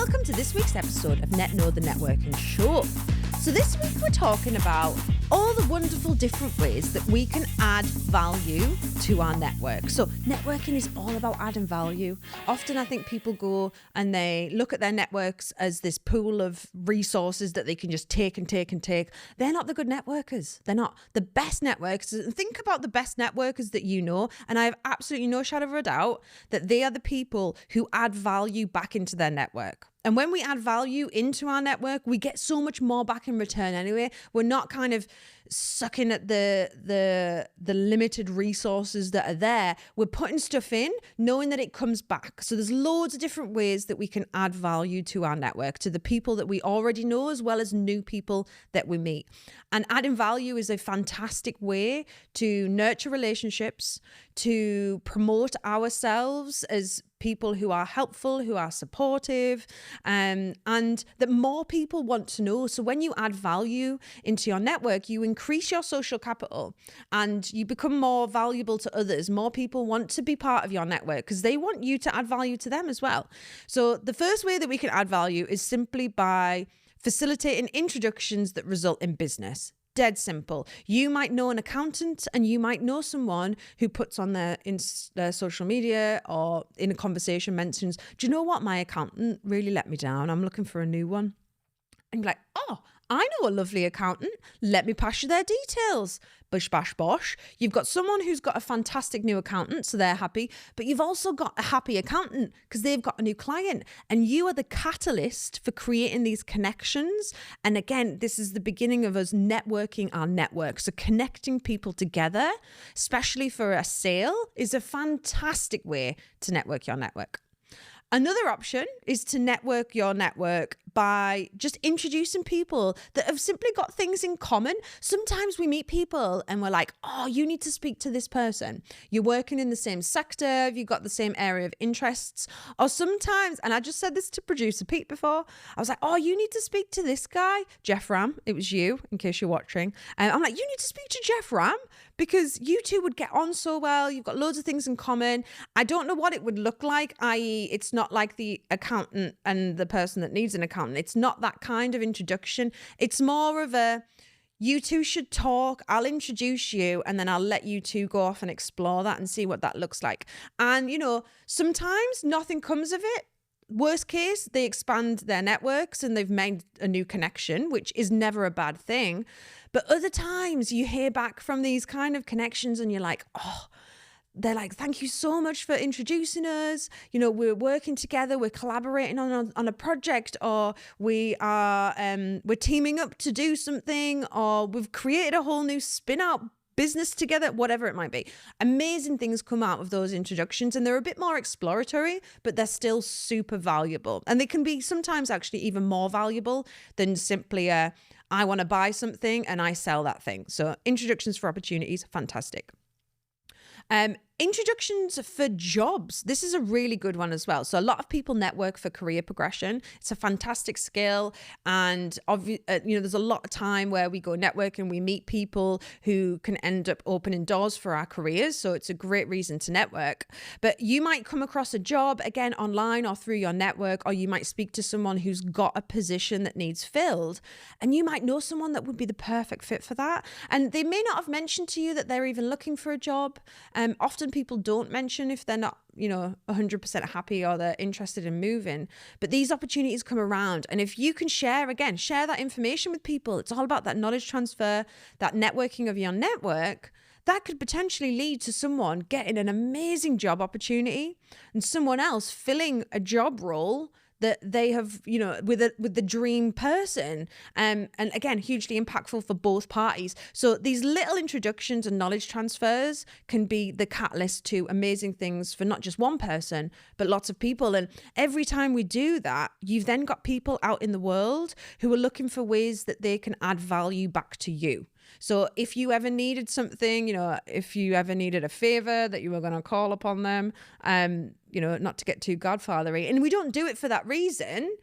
welcome to this week's episode of NetKno, the Networking Show. So this week we're talking about all the wonderful different ways that we can add value to our network. So networking is all about adding value. Often I think people go and they look at their networks as this pool of resources that they can just take and take and take. They're not the good networkers. They're not the best networkers. Think about the best networkers that you know, and I have absolutely no shadow of a doubt that they are the people who add value back into their network. And when we add value into our network, we get so much more back in return anyway. We're not kind of sucking at the limited resources that are there. We're putting stuff in, knowing that it comes back. So there's loads of different ways that we can add value to our network, to the people that we already know, as well as new people that we meet. And adding value is a fantastic way to nurture relationships, to promote ourselves as people who are helpful, who are supportive, and that more people want to know. So when you add value into your network, you increase your social capital and you become more valuable to others. More people want to be part of your network because they want you to add value to them as well. So the first way that we can add value is simply by facilitating introductions that result in business. Dead simple. You might know an accountant and you might know someone who puts on their social media or in a conversation mentions, do you know what? My accountant really let me down. I'm looking for a new one. And you're like, oh, I know a lovely accountant. Let me pass you their details. Bish, bash, bosh. You've got someone who's got a fantastic new accountant, so they're happy. But you've also got a happy accountant because they've got a new client. And you are the catalyst for creating these connections. And again, this is the beginning of us networking our network. So connecting people together, especially for a sale, is a fantastic way to network your network. Another option is to network your network by just introducing people that have simply got things in common. Sometimes we meet people and we're like, oh, you need to speak to this person. You're working in the same sector, you've got the same area of interests. Or sometimes, and I just said this to producer Pete before, I was like, oh, you need to speak to this guy, Jeff Ram. It was you, in case you're watching. And I'm like, you need to speak to Jeff Ram because you two would get on so well. You've got loads of things in common. I don't know what it would look like, i.e. it's not like the accountant and the person that needs an accountant. It's not that kind of introduction. It's more of a, you two should talk, I'll introduce you, and then I'll let you two go off and explore that and see what that looks like. And, you know, sometimes nothing comes of it. Worst case, they expand their networks and they've made a new connection, which is never a bad thing. But other times you hear back from these kind of connections and you're like, oh, they're like, thank you so much for introducing us. You know, we're working together, we're collaborating on a project, or we're teaming up to do something, or we've created a whole new spin-out business together, whatever it might be. Amazing things come out of those introductions, and they're a bit more exploratory, but they're still super valuable. And they can be sometimes actually even more valuable than simply I want to buy something and I sell that thing. So introductions for opportunities, fantastic. Introductions for jobs. This is a really good one as well. So a lot of people network for career progression. It's a fantastic skill. And there's a lot of time where we go network and we meet people who can end up opening doors for our careers. So it's a great reason to network. But you might come across a job, again, online or through your network, or you might speak to someone who's got a position that needs filled. And you might know someone that would be the perfect fit for that. And they may not have mentioned to you that they're even looking for a job. Often people don't mention if they're not, 100% happy or they're interested in moving. But these opportunities come around. And if you can share that information with people, it's all about that knowledge transfer, that networking of your network. That could potentially lead to someone getting an amazing job opportunity and someone else filling a job role that they have, with the dream person. And again, hugely impactful for both parties. So these little introductions and knowledge transfers can be the catalyst to amazing things for not just one person, but lots of people. And every time we do that, you've then got people out in the world who are looking for ways that they can add value back to you. So if you ever needed something, if you ever needed a favor that you were going to call upon them, not to get too godfathery, and we don't do it for that reason,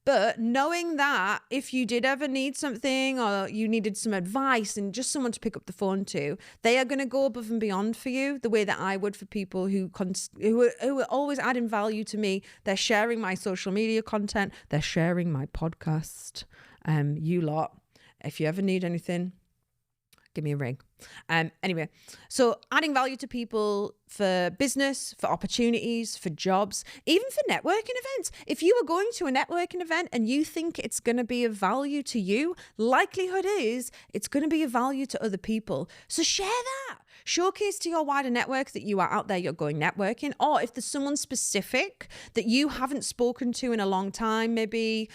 But knowing that if you did ever need something or you needed some advice and just someone to pick up the phone to, they are going to go above and beyond for you the way that I would for people who are always adding value to me. They're sharing my social media content. They're sharing my podcast. You lot, if you ever need anything, give me a ring. Anyway, so adding value to people for business, for opportunities, for jobs, even for networking events. If you are going to a networking event and you think it's going to be of value to you, likelihood is it's going to be of value to other people. So share that. Showcase to your wider network that you are out there, you're going networking. Or if there's someone specific that you haven't spoken to in a long time, maybe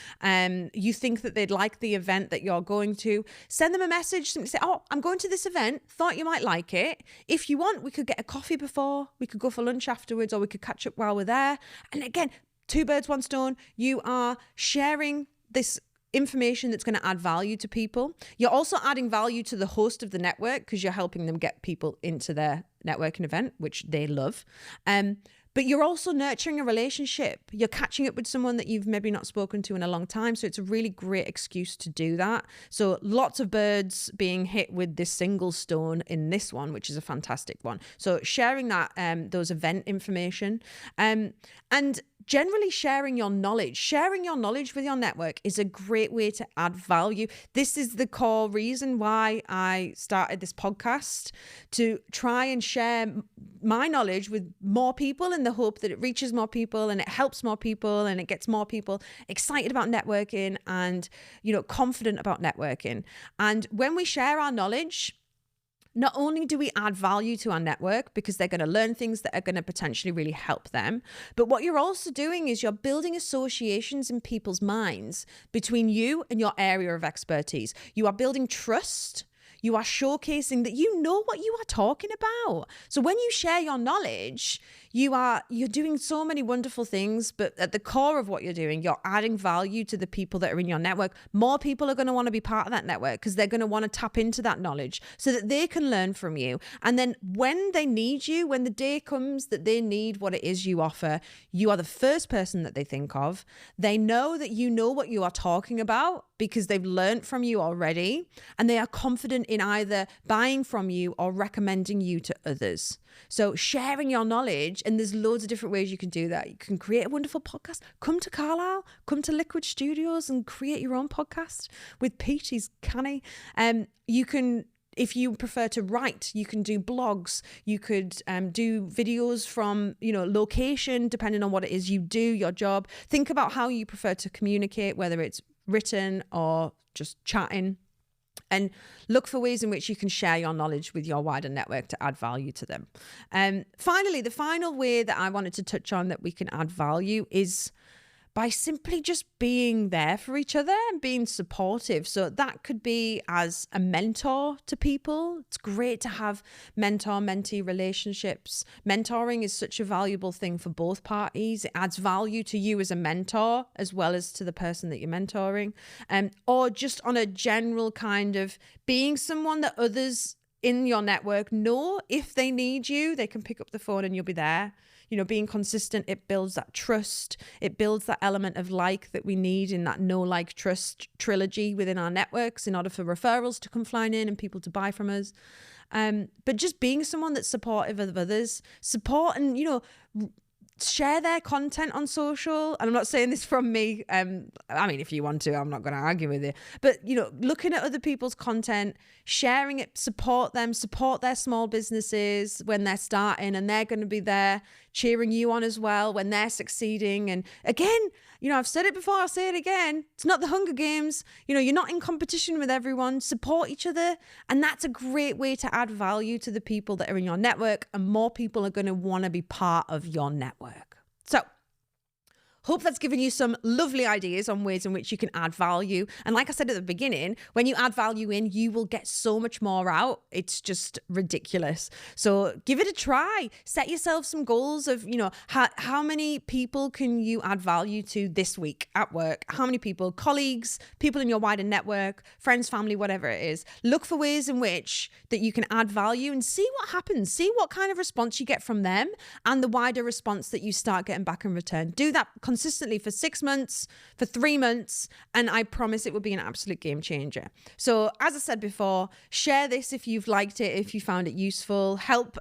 you think that they'd like the event that you're going to, send them a message, simply say, oh, I'm going to this event, thought you might like it. If you want, we could get a coffee before, we could go for lunch afterwards, or we could catch up while we're there. And again, 2 birds, 1 stone. You are sharing this information that's going to add value to people. You're also adding value to the host of the network because you're helping them get people into their networking event, which they love. But you're also nurturing a relationship. You're catching up with someone that you've maybe not spoken to in a long time. So it's a really great excuse to do that. So lots of birds being hit with this single stone in this one, which is a fantastic one. So sharing that, those event information, and generally sharing your knowledge with your network is a great way to add value. This is the core reason why I started this podcast, to try and share my knowledge with more people in the hope that it reaches more people and it helps more people and it gets more people excited about networking and, confident about networking. And when we share our knowledge, not only do we add value to our network because they're going to learn things that are going to potentially really help them, but what you're also doing is you're building associations in people's minds between you and your area of expertise. You are building trust. You are showcasing that you know what you are talking about. So when you share your knowledge, you're doing so many wonderful things, but at the core of what you're doing, you're adding value to the people that are in your network. More people are going to want to be part of that network because they're going to want to tap into that knowledge so that they can learn from you. And then when they need you, when the day comes that they need what it is you offer, you are the first person that they think of. They know that you know what you are talking about because they've learned from you already, and they are confident in either buying from you or recommending you to others. So sharing your knowledge, and there's loads of different ways you can do that. You can create a wonderful podcast. Come to Carlisle, come to Liquid Studios and create your own podcast with Pete. He's canny. You can, if you prefer to write, you can do blogs. You could do videos from, location, depending on what it is you do, your job. Think about how you prefer to communicate, whether it's written or just chatting, and look for ways in which you can share your knowledge with your wider network to add value to them. Finally, the final way that I wanted to touch on that we can add value is by simply just being there for each other and being supportive. So that could be as a mentor to people. It's great to have mentor-mentee relationships. Mentoring is such a valuable thing for both parties. It adds value to you as a mentor as well as to the person that you're mentoring. Or just on a general kind of being someone that others in your network know if they need you, they can pick up the phone and you'll be there. Being consistent, it builds that trust. It builds that element of like that we need in that know, like, trust trilogy within our networks in order for referrals to come flying in and people to buy from us. But just being someone that's supportive of others, support and, share their content on social. And I'm not saying this from me. If you want to, I'm not going to argue with you. But, looking at other people's content, sharing it, support them, support their small businesses when they're starting, and they're going to be there cheering you on as well when they're succeeding. And again, I've said it before, I'll say it again. It's not the Hunger Games. You're not in competition with everyone. Support each other. And that's a great way to add value to the people that are in your network, and more people are going to want to be part of your network. So, hope that's given you some lovely ideas on ways in which you can add value. And like I said at the beginning, when you add value in, you will get so much more out. It's just ridiculous. So give it a try. Set yourself some goals of, how many people can you add value to this week at work? How many people, colleagues, people in your wider network, friends, family, whatever it is. Look for ways in which that you can add value and see what happens. See what kind of response you get from them and the wider response that you start getting back in return. Do that consistently consistently for 6 months, for 3 months, and I promise it will be an absolute game changer. So as I said before, share this if you've liked it, if you found it useful. Help,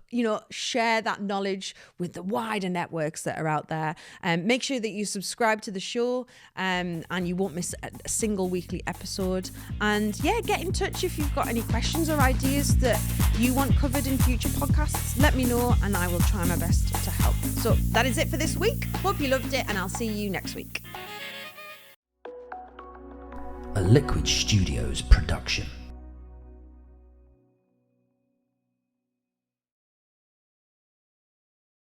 share that knowledge with the wider networks that are out there. Make sure that you subscribe to the show and you won't miss a single weekly episode. And yeah, get in touch if you've got any questions or ideas that you want covered in future podcasts. Let me know and I will try my best to help. So that is it for this week. Hope you loved it and I'll see you next week. A Liquid Studios production.